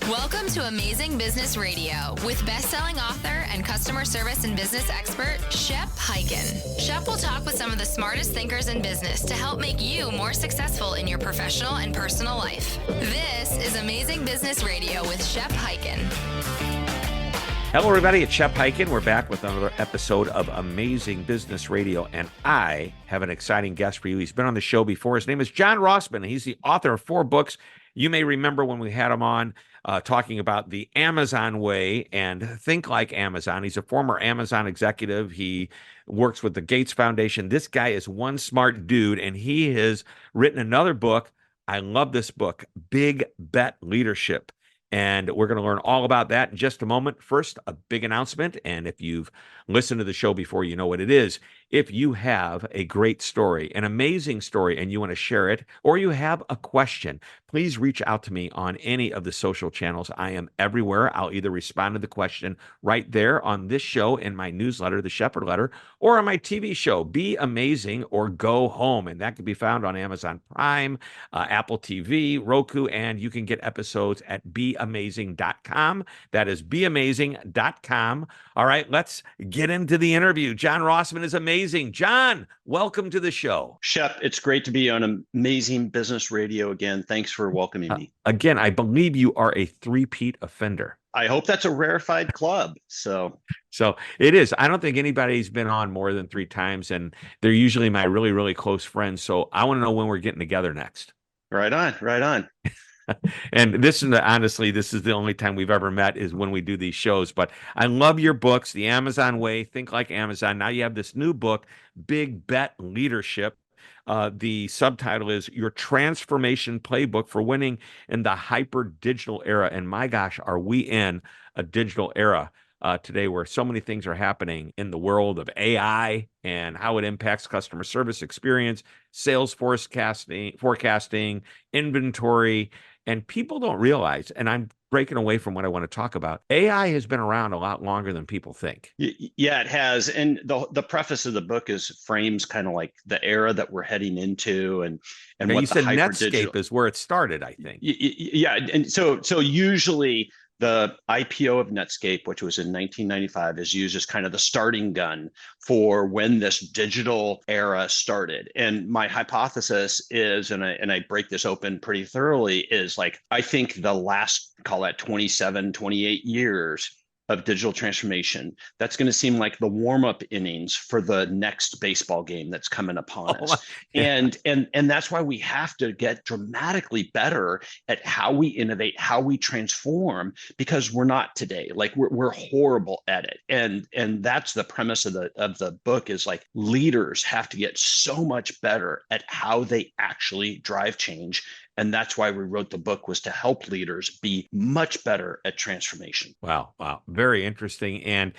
Welcome to Amazing Business Radio with best-selling author and customer service and business expert, Shep Hyken. Shep will talk with some of the smartest thinkers in business to help make you more successful in your professional and personal life. This is Amazing Business Radio with Shep Hyken. Hello, everybody. It's Shep Hyken. We're back with another episode of Amazing Business Radio, and I have an exciting guest for you. He's been on the show before. His name is John Rossman. He's the author of 4 books. You may remember when we had him on talking about the Amazon way and think like Amazon. He's a former Amazon executive. He works with the Gates Foundation. This guy is one smart dude, and he has written another book. I love this book, Big Bet Leadership. And we're going to learn all about that in just a moment. First, a big announcement. And if you've listened to the show before, you know what it is. If you have a great story, an amazing story, and you want to share it, or you have a question, please reach out to me on any of the social channels. I am everywhere. I'll either respond to the question right there on this show in my newsletter, The Shepherd Letter, or on my TV show, Be Amazing or Go Home. And that can be found on Amazon Prime, Apple TV, Roku, and you can get episodes at beamazing.com. That is beamazing.com. All right, let's get into the interview. John Rossman is amazing. John, welcome to the show. Shep, it's great to be on Amazing Business Radio again. Thanks for welcoming me. Again, I believe you are a three-peat offender. I hope that's a rarefied club. So it is. I don't think anybody's been on more than 3 times, and they're usually my really, really close friends. So I want to know when we're getting together next. Right on. And honestly, this is the only time we've ever met is when we do these shows. But I love your books, The Amazon Way, Think Like Amazon. Now you have this new book, Big Bet Leadership. The subtitle is Your Transformation Playbook for Winning in the Hyper Digital Era. And my gosh, are we in a digital era today where so many things are happening in the world of AI and how it impacts customer service experience, sales forecasting, inventory. And people don't realize, and I'm breaking away from what I want to talk about, AI has been around a lot longer than people think. Yeah, it has. And the preface of the book frames kind of like the era that we're heading into and now, what you said Netscape Netscape is where it started, I think. Yeah. And so usually the IPO of Netscape, which was in 1995, is used as kind of the starting gun for when this digital era started. And my hypothesis is, and I break this open pretty thoroughly, is like, I think the last, call that 27, 28 years of digital transformation, that's going to seem like the warm-up innings for the next baseball game that's coming upon us. Yeah. And that's why we have to get dramatically better at how we innovate, how we transform, because we're not today. Like we're horrible at it. And that's the premise of the book, is like leaders have to get so much better at how they actually drive change. And that's why we wrote the book, was to help leaders be much better at transformation. Wow. Very interesting. And,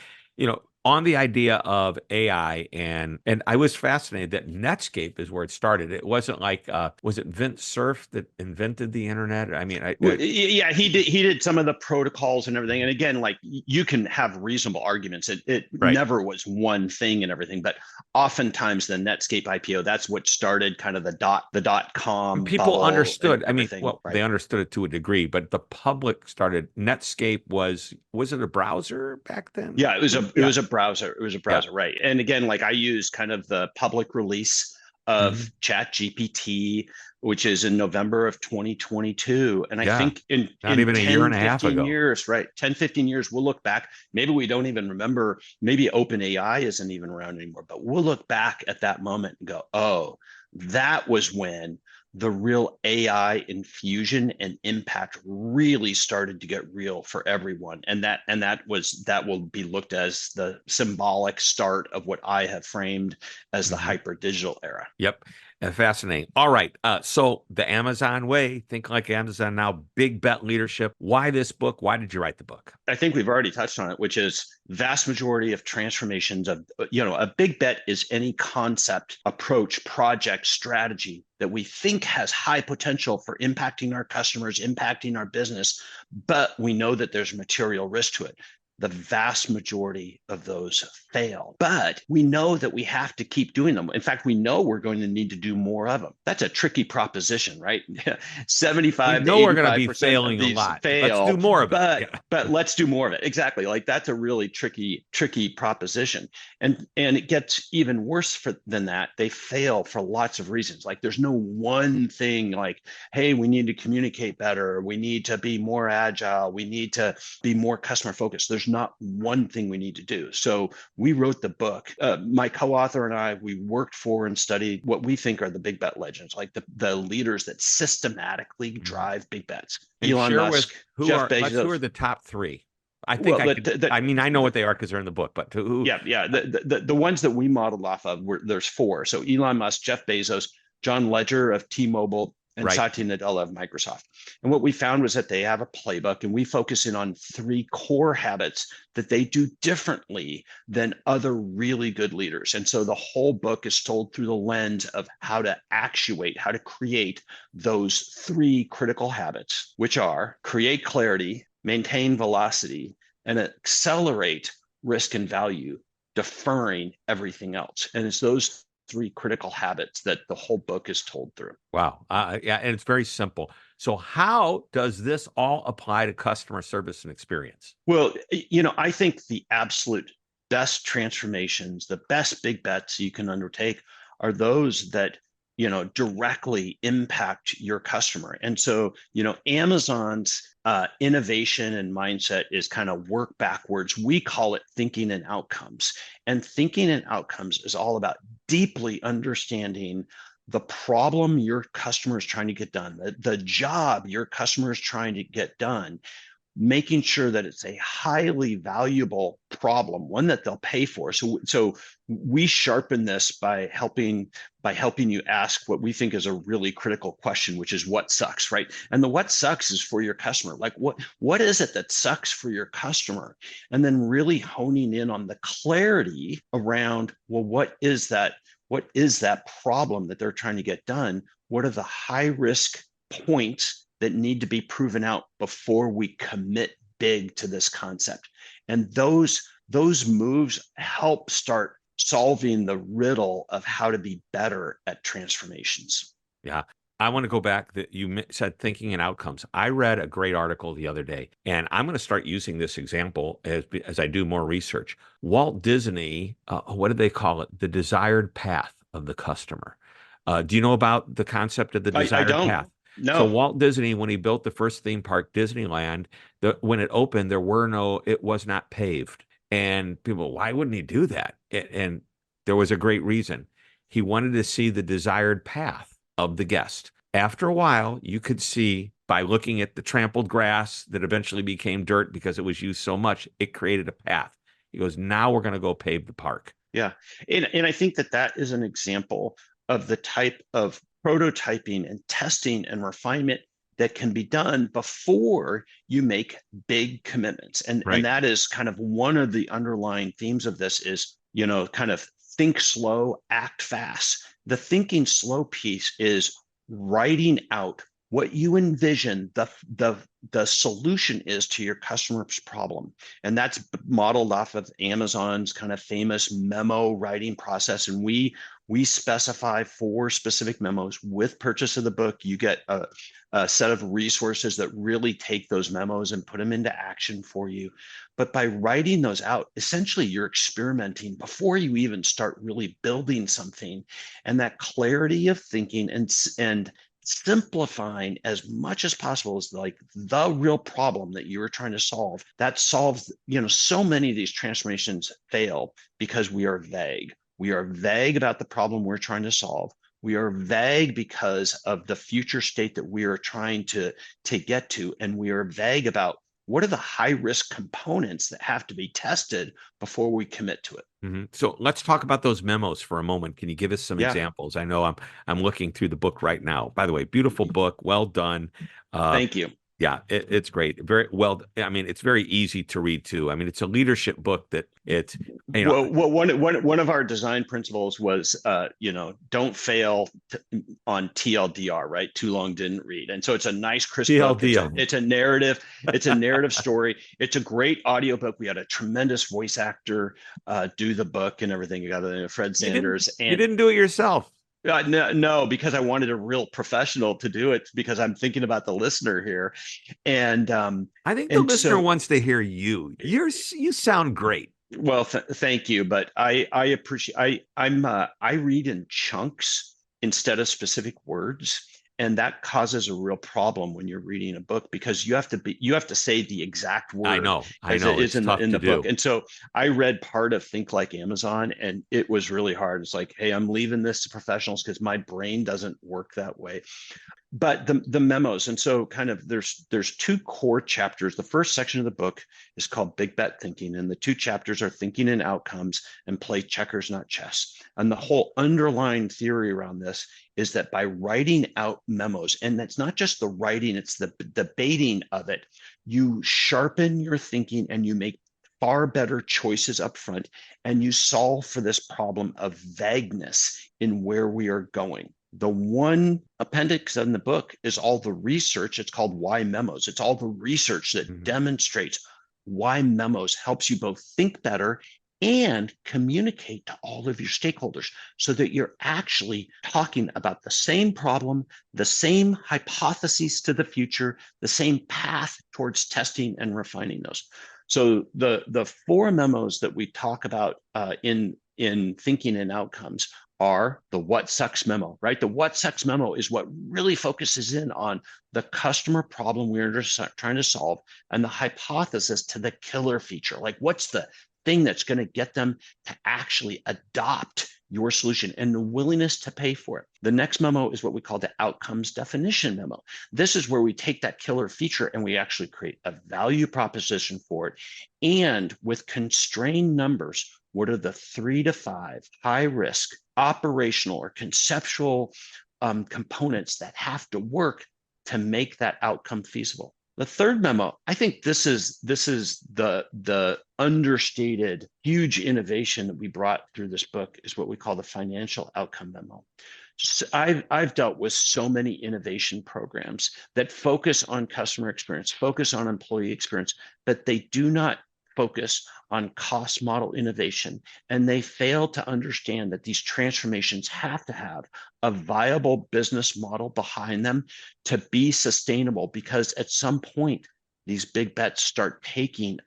on the idea of AI, and I was fascinated that Netscape is where it started. It wasn't like, was it Vince Cerf that invented the internet? I mean, yeah, he did some of the protocols and everything. And again, like you can have reasonable arguments. It right. Never was one thing and everything, but oftentimes the Netscape IPO, that's what started kind of the dot com. People understood. I mean, well, right. They understood it to a degree, but the public started. Netscape was it a browser back then? Yeah, it was a browser. It was a browser, yeah. Right? And again, like I use kind of the public release of ChatGPT, which is in November of 2022. And I think in even 10, a year and a half ago, years, right? 10, 15 years, we'll look back. Maybe we don't even remember. Maybe OpenAI isn't even around anymore, but we'll look back at that moment and go, oh, that was when the real AI infusion and impact really started to get real for everyone. And that will be looked as the symbolic start of what I have framed as the hyper digital era. Yep. Fascinating. All right. So the Amazon way, think like Amazon now, big bet leadership. Why this book? Why did you write the book? I think we've already touched on it, which is vast majority of transformations of, a big bet is any concept, approach, project, strategy that we think has high potential for impacting our customers, impacting our business, but we know that there's material risk to it. the vast majority of those fail. But we know that we have to keep doing them. In fact, we know we're going to need to do more of them. That's a tricky proposition, right? 75 to we're going to be 85% failing of a these lot. fail. Let's do more of it. But let's do more of it. Exactly. Like that's a really tricky proposition. And it gets even worse than that. They fail for lots of reasons. Like there's no one thing like, hey, we need to communicate better. We need to be more agile. We need to be more customer focused. There's not one thing we need to do. So we wrote the book. My co-author and I, we worked for and studied what we think are the big bet legends, like the leaders that systematically drive big bets. And Elon Musk, Jeff Bezos. Who are the top three? I think I know what they are because they're in the book, but who? Yeah. The ones that we modeled off of there's four. So Elon Musk, Jeff Bezos, John Ledger of T-Mobile, and Satya Nadella of Microsoft. And what we found was that they have a playbook, and we focus in on three core habits that they do differently than other really good leaders. And so the whole book is told through the lens of how to actuate, how to create those three critical habits, which are create clarity, maintain velocity, and accelerate risk and value, deferring everything else. And it's those three critical habits that the whole book is told through. Wow. Yeah. And it's very simple. So how does this all apply to customer service and experience? Well, I think the absolute best transformations, the best big bets you can undertake are those that, directly impact your customer. And so, Amazon's innovation and mindset is kind of work backwards. We call it thinking and outcomes. And thinking and outcomes is all about deeply understanding the problem your customer is trying to get done, the job your customer is trying to get done, making sure that it's a highly valuable problem, one that they'll pay for. So we sharpen this by helping you ask what we think is a really critical question, which is what sucks, right? And the what sucks is for your customer. Like what is it that sucks for your customer? And then really honing in on the clarity around, well, what is that problem that they're trying to get done? What are the high risk points that need to be proven out before we commit big to this concept? And those moves help start solving the riddle of how to be better at transformations. Yeah. I want to go back that you said thinking and outcomes. I read a great article the other day, and I'm going to start using this example as I do more research. Walt Disney, what did they call it? The desired path of the customer. Do you know about the concept of the desired path? No. So Walt Disney, when he built the first theme park, Disneyland, when it opened, it was not paved. And people, why wouldn't he do that? And there was a great reason. He wanted to see the desired path of the guest. After a while, you could see by looking at the trampled grass that eventually became dirt because it was used so much, it created a path. He goes, now we're going to go pave the park. Yeah. And I think that is an example of the type of prototyping and testing and refinement that can be done before you make big commitments. And that is kind of one of the underlying themes of this is, kind of think slow, act fast. The thinking slow piece is writing out what you envision the solution is to your customer's problem. And that's modeled off of Amazon's kind of famous memo writing process. And we specify 4 specific memos. With purchase of the book, you get a set of resources that really take those memos and put them into action for you. But by writing those out, essentially you're experimenting before you even start really building something. And that clarity of thinking and simplifying as much as possible is like the real problem that you were trying to solve. That solves, so many of these transformations fail because we are vague. We are vague about the problem we're trying to solve. We are vague because of the future state that we are trying to get to. And we are vague about what are the high risk components that have to be tested before we commit to it. Mm-hmm. So let's talk about those memos for a moment. Can you give us some examples? I know I'm looking through the book right now. By the way, beautiful book. Well done. Thank you. Yeah, it's great. Very well. I mean, it's very easy to read too. I mean, it's a leadership book that it's, Well, one of our design principles was, don't fail on TLDR, right? Too long, didn't read. And so it's a nice, crisp book. It's a narrative. It's a narrative story. It's a great audiobook. We had a tremendous voice actor do the book and everything. You got Fred Sanders. You didn't do it yourself. No, because I wanted a real professional to do it, because I'm thinking about the listener here. And I think the listener wants to hear you. You sound great. Well, thank you, but I appreciate. I read in chunks instead of specific words, and that causes a real problem when you're reading a book, because you have to say the exact word. I know. It is in the book. And so I read part of Think Like Amazon, and it was really hard. It's like, hey, I'm leaving this to professionals because my brain doesn't work that way. But the memos, and so kind of there's two core chapters. The first section of the book is called Big Bet Thinking, and the two chapters are Thinking in Outcomes and Play Checkers, Not Chess. And the whole underlying theory around this is that by writing out memos, and that's not just the writing, it's the debating of it, you sharpen your thinking and you make far better choices up front, and you solve for this problem of vagueness in where we are going. The one appendix in the book is all the research. It's called Why Memos. It's all the research that demonstrates why Memos helps you both think better and communicate to all of your stakeholders, so that you're actually talking about the same problem, the same hypotheses to the future, the same path towards testing and refining those. So the four memos that we talk about in Thinking in Outcomes are the what sucks memo, right? The what sucks memo is what really focuses in on the customer problem we're trying to solve, and the hypothesis to the killer feature. Like, what's the thing that's going to get them to actually adopt your solution, and the willingness to pay for it. The next memo is what we call the outcomes definition memo. This is where we take that killer feature and we actually create a value proposition for it. And with constrained numbers, what are the 3 to 5 high risk operational or conceptual components that have to work to make that outcome feasible? The third memo, I think this is the understated huge innovation that we brought through this book, is what we call the financial outcome memo. So I've dealt with so many innovation programs that focus on customer experience, focus on employee experience, but they do not focus on cost model innovation. And they fail to understand that these transformations have to have a viable business model behind them to be sustainable, because at some point, these big bets start taking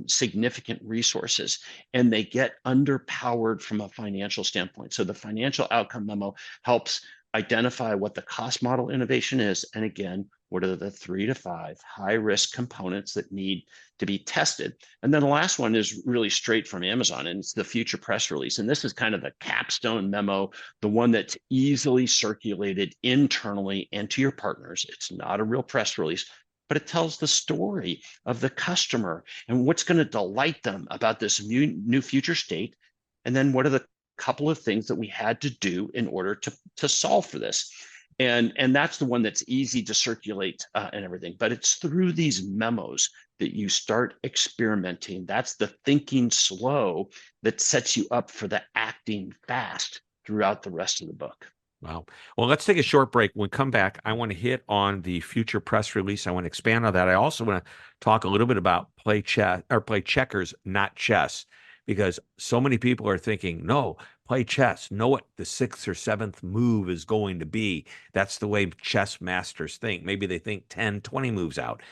significant resources and they get underpowered from a financial standpoint. So the financial outcome memo helps identify what the cost model innovation is. And again, what are the 3 to 5 high risk components that need to be tested? And then the last one is really straight from Amazon, and it's the future press release. And this is kind of the capstone memo, the one that's easily circulated internally and to your partners. It's not a real press release, but it tells the story of the customer and what's going to delight them about this new future state. And then what are the couple of things that we had to do in order to solve for this? And that's the one that's easy to circulate and everything. But it's through these memos that you start experimenting. That's the thinking slow that sets you up for the acting fast throughout the rest of the book. Wow. Well, let's take a short break. When we come back, I want to hit on the future press release. I want to expand on that. I also want to talk a little bit about play checkers, not chess, because so many people are thinking, no, play chess. Know what the 6th or 7th move is going to be. That's the way chess masters think. Maybe they think 10, 20 moves out.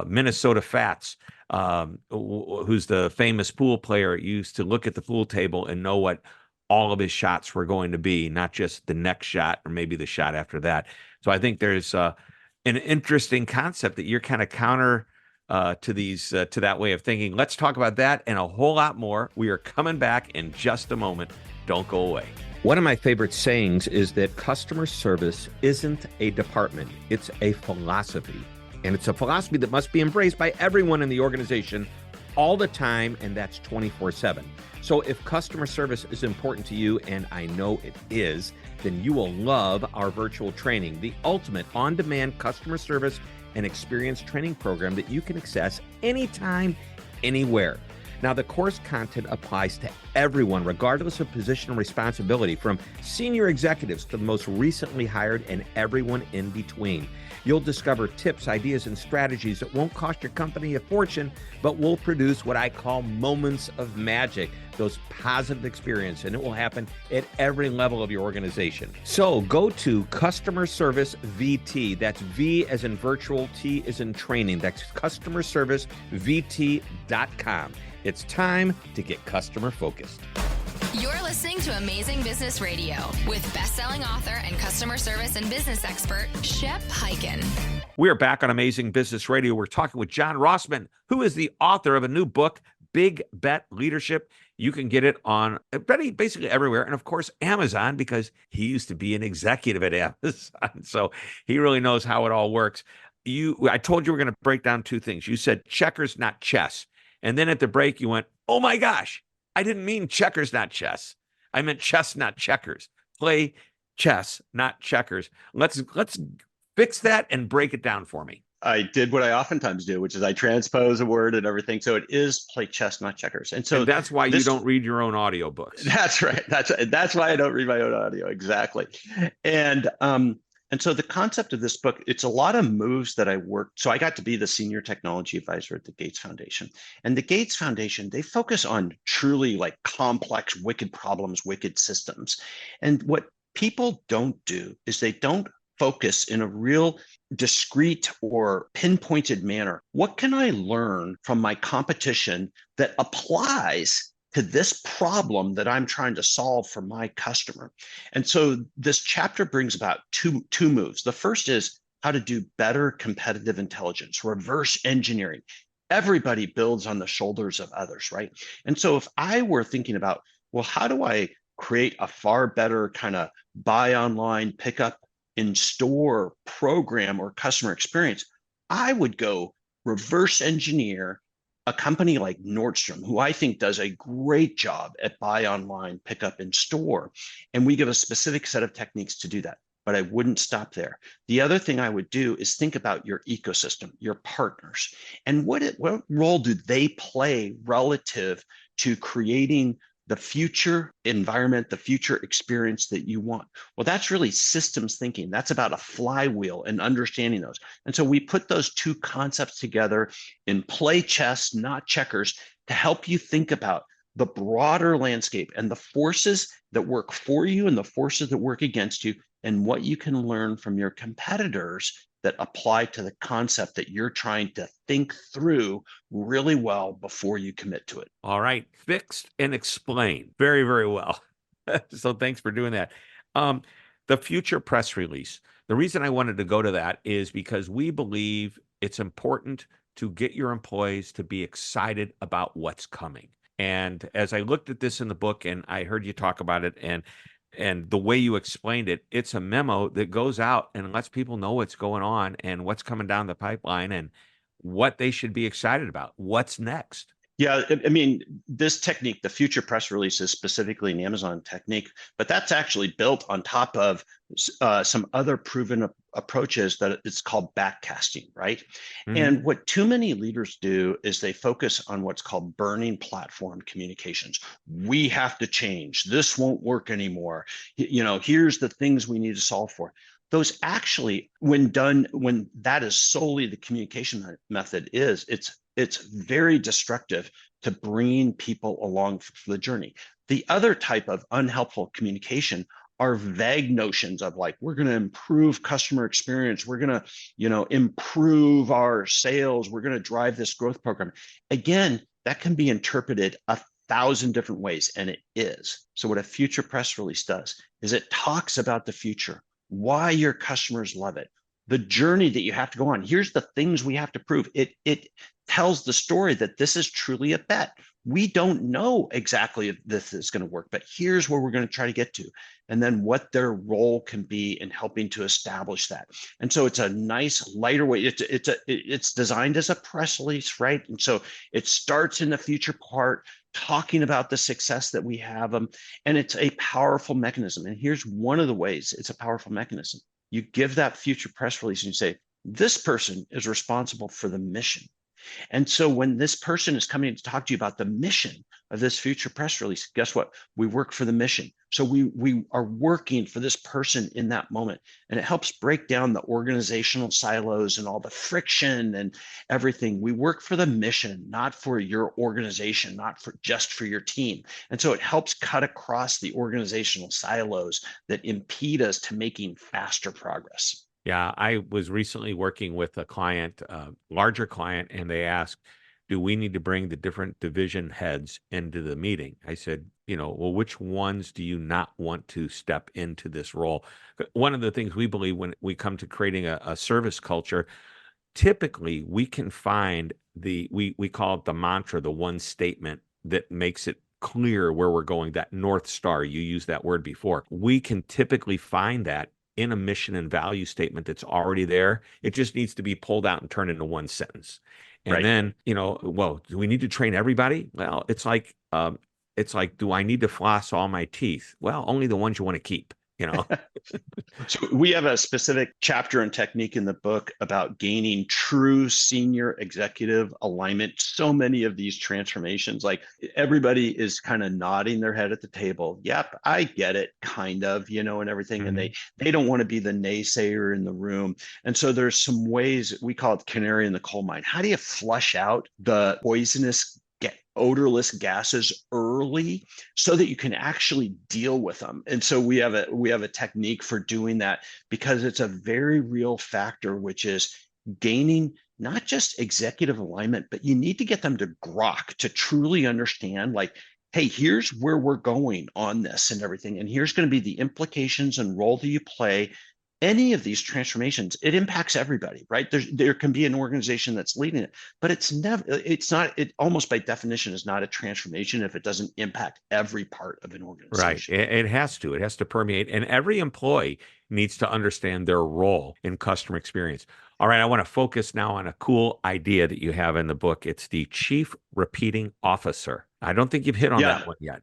Minnesota Fats, who's the famous pool player, used to look at the pool table and know what all of his shots were going to be, not just the next shot or maybe the shot after that. So I think there's an interesting concept that you're kind of counter to that way of thinking. Let's talk about that and a whole lot more. We are coming back in just a moment. Don't go away. One of my favorite sayings is that customer service isn't a department, it's a philosophy. And it's a philosophy that must be embraced by everyone in the organization all the time, and that's 24/7. So if customer service is important to you, and I know it is, then you will love our virtual training, the ultimate on-demand customer service an experience training program that you can access anytime, anywhere. Now, the course content applies to everyone, regardless of position and responsibility, from senior executives to the most recently hired and everyone in between. You'll discover tips, ideas, and strategies that won't cost your company a fortune, but will produce what I call moments of magic, those positive experiences, and it will happen at every level of your organization. So go to Customer Service VT. That's V as in virtual, T as in training. That's customerservicevt.com. It's time to get customer focused. You're listening to Amazing Business Radio with best-selling author and customer service and business expert, Shep Hyken. We are back on Amazing Business Radio. We're talking with John Rossman, who is the author of a new book, Big Bet Leadership. You can get it on basically everywhere. And of course, Amazon, because he used to be an executive at Amazon. So he really knows how it all works. I told you we're going to break down two things. You said checkers, not chess. And then at the break, you went, oh my gosh, I didn't mean checkers, not chess. I meant chess, not checkers. Play chess, not checkers. Let's fix that and break it down for me. I did what I oftentimes do, which is I transpose a word and everything. So it is play chess, not checkers. And so that's why you don't read your own audiobooks. That's right. That's why I don't read my own audio. Exactly. And so the concept of this book, it's a lot of moves that I worked. So I got to be the senior technology advisor at the Gates Foundation. And the Gates Foundation, they focus on truly like complex, wicked problems, wicked systems. And what people don't do is they don't focus in a real discrete or pinpointed manner. What can I learn from my competition that applies to this problem that I'm trying to solve for my customer? And so this chapter brings about two moves. The first is how to do better competitive intelligence, reverse engineering. Everybody builds on the shoulders of others, right? And so if I were thinking about, well, how do I create a far better kind of buy online, pick up in store program or customer experience, I would go reverse engineer a company like Nordstrom, who I think does a great job at buy online, pick up in store. And we give a specific set of techniques to do that. But I wouldn't stop there. The other thing I would do is think about your ecosystem, your partners, and what role do they play relative to creating the future environment, the future experience that you want. Well, that's really systems thinking. That's about a flywheel and understanding those. And so we put those two concepts together in play chess, not checkers, to help you think about the broader landscape and the forces that work for you and the forces that work against you, and what you can learn from your competitors that apply to the concept that you're trying to think through really well before you commit to it. All right. Fixed and explained. Very, very well. So thanks for doing that. The future press release. The reason I wanted to go to that is because we believe it's important to get your employees to be excited about what's coming. And as I looked at this in the book and I heard you talk about it, and the way you explained it, it's a memo that goes out and lets people know what's going on and what's coming down the pipeline and what they should be excited about. What's next? Yeah, I mean, this technique, the future press release, is specifically an Amazon technique, but that's actually built on top of some other proven approaches that it's called backcasting, right? Mm-hmm. And what too many leaders do is they focus on what's called burning platform communications. We have to change. This won't work anymore. You know, here's the things we need to solve for. Those actually, when that is solely the communication method, it's very destructive to bringing people along for the journey. The other type of unhelpful communication are vague notions of like, we're going to improve customer experience. We're going to, improve our sales. We're going to drive this growth program. Again, that can be interpreted 1,000 different ways, and it is. So what a future press release does is it talks about the future, why your customers love it, the journey that you have to go on. Here's the things we have to prove. It tells the story that this is truly a bet. We don't know exactly if this is going to work, but here's where we're going to try to get to, and then what their role can be in helping to establish that. And so it's a nice lighter way. It's designed as a press release, right? And so it starts in the future part, talking about the success that we have, and it's a powerful mechanism. And here's one of the ways it's a powerful mechanism. You give that future press release and you say, This person is responsible for the mission. And so when this person is coming to talk to you about the mission of this future press release, guess what? We work for the mission. So we are working for this person in that moment. And it helps break down the organizational silos and all the friction and everything. We work for the mission, not for your organization, not for just for your team. And so it helps cut across the organizational silos that impede us to making faster progress. Yeah, I was recently working with a client, larger client, and they asked, do we need to bring the different division heads into the meeting? I said, well, which ones do you not want to step into this role? One of the things we believe when we come to creating a service culture, typically we can find we call it the mantra, the one statement that makes it clear where we're going, that North Star. You used that word before. We can typically find that in a mission and value statement that's already there. It just needs to be pulled out and turned into one sentence. And Right. then, well, do we need to train everybody? Well, it's like, do I need to floss all my teeth? Well, only the ones you want to keep. So we have a specific chapter and technique in the book about gaining true senior executive alignment. So many of these transformations, like everybody is kind of nodding their head at the table. Yep, I get it, kind of, and everything. And they don't want to be the naysayer in the room. And so there's some ways, we call it canary in the coal mine. How do you flush out the poisonous odorless gases early so that you can actually deal with them? And so we have a technique for doing that, because it's a very real factor, which is gaining not just executive alignment, but you need to get them to grok, to truly understand, like, hey, here's where we're going on this and everything, and here's going to be the implications and role that you play. Any of these transformations, it impacts everybody, right? There can be an organization that's leading it, but it almost by definition is not a transformation if it doesn't impact every part of an organization. Right. It has to permeate. And every employee needs to understand their role in customer experience. All right. I want to focus now on a cool idea that you have in the book. It's the chief repeating officer. I don't think you've hit on that one yet.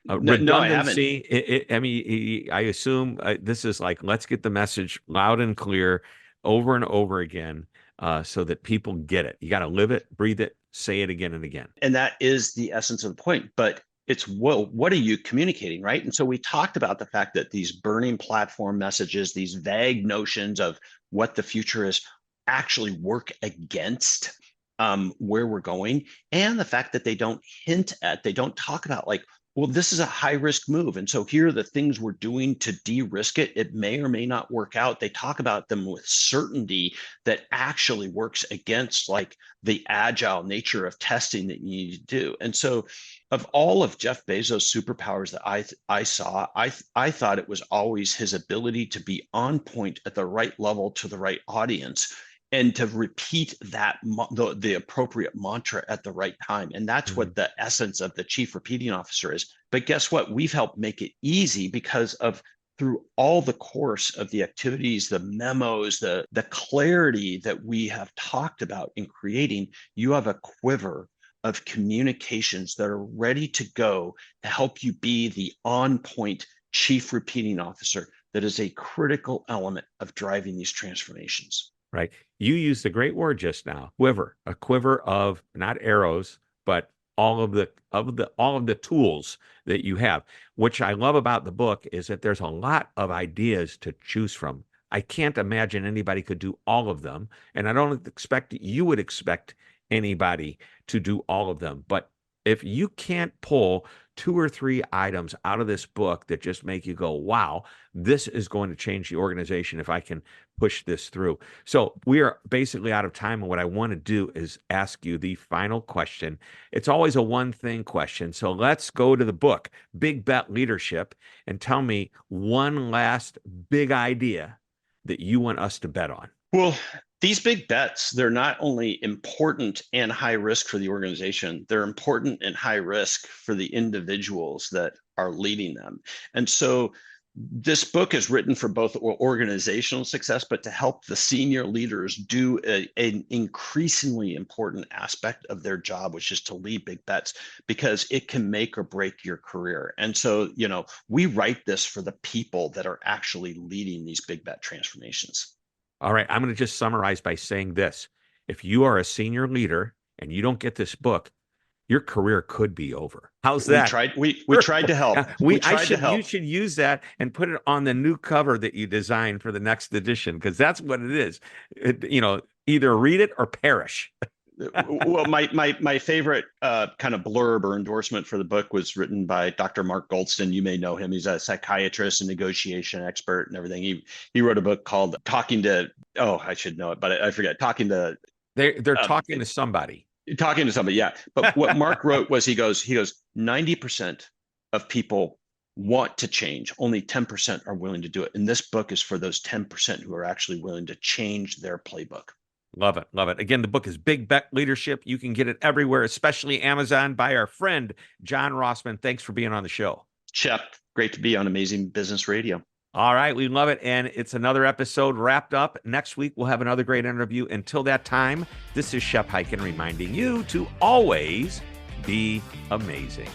No, I haven't. Redundancy. I assume this is like, let's get the message loud and clear over and over again so that people get it. You got to live it, breathe it, say it again and again. And that is the essence of the point. But it's, well, what are you communicating, right? And so we talked about the fact that these burning platform messages, these vague notions of what the future is, actually work against where we're going. And the fact that they don't talk about, like, well, this is a high risk move. And so here are the things we're doing to de-risk it. It may or may not work out. They talk about them with certainty that actually works against, like, the agile nature of testing that you need to do. And so of all of Jeff Bezos' superpowers that I saw, I thought it was always his ability to be on point at the right level to the right audience, and to repeat that the appropriate mantra at the right time. And that's what the essence of the chief repeating officer is. But guess what? We've helped make it easy because of, through all the course of the activities, the memos, the clarity that we have talked about in creating, you have a quiver of communications that are ready to go to help you be the on-point chief repeating officer that is a critical element of driving these transformations. Right. You used a great word just now, quiver, a quiver of not arrows, but all of the tools that you have. Which I love about the book is that there's a lot of ideas to choose from. I can't imagine anybody could do all of them, and I don't expect you would expect anybody to do all of them. But if you can't pull 2 or 3 items out of this book that just make you go, wow, this is going to change the organization if I can push this through. So we are basically out of time. And what I want to do is ask you the final question. It's always a one thing question. So let's go to the book, Big Bet Leadership, and tell me one last big idea that you want us to bet on. Well, these big bets, they're not only important and high risk for the organization, they're important and high risk for the individuals that are leading them. And so this book is written for both organizational success, but to help the senior leaders do an increasingly important aspect of their job, which is to lead big bets, because it can make or break your career. And so, we write this for the people that are actually leading these big bet transformations. All right. I'm going to just summarize by saying this. If you are a senior leader and you don't get this book, your career could be over. How's that? We tried to help. You should use that and put it on the new cover that you designed for the next edition, because that's what it is. Either read it or perish. Well, my favorite kind of blurb or endorsement for the book was written by Dr. Mark Goldston. You may know him. He's a psychiatrist and negotiation expert and everything. He wrote a book called Talking to, I should know it, but I forget. They're talking to somebody. Talking to somebody, yeah. But what Mark wrote was he goes, 90% of people want to change. Only 10% are willing to do it. And this book is for those 10% who are actually willing to change their playbook. Love it. Love it. Again, the book is Big Bet Leadership. You can get it everywhere, especially Amazon, by our friend, John Rossman. Thanks for being on the show. Shep, great to be on Amazing Business Radio. All right. We love it. And it's another episode wrapped up. Next week, we'll have another great interview. Until that time, this is Shep Hyken reminding you to always be amazing.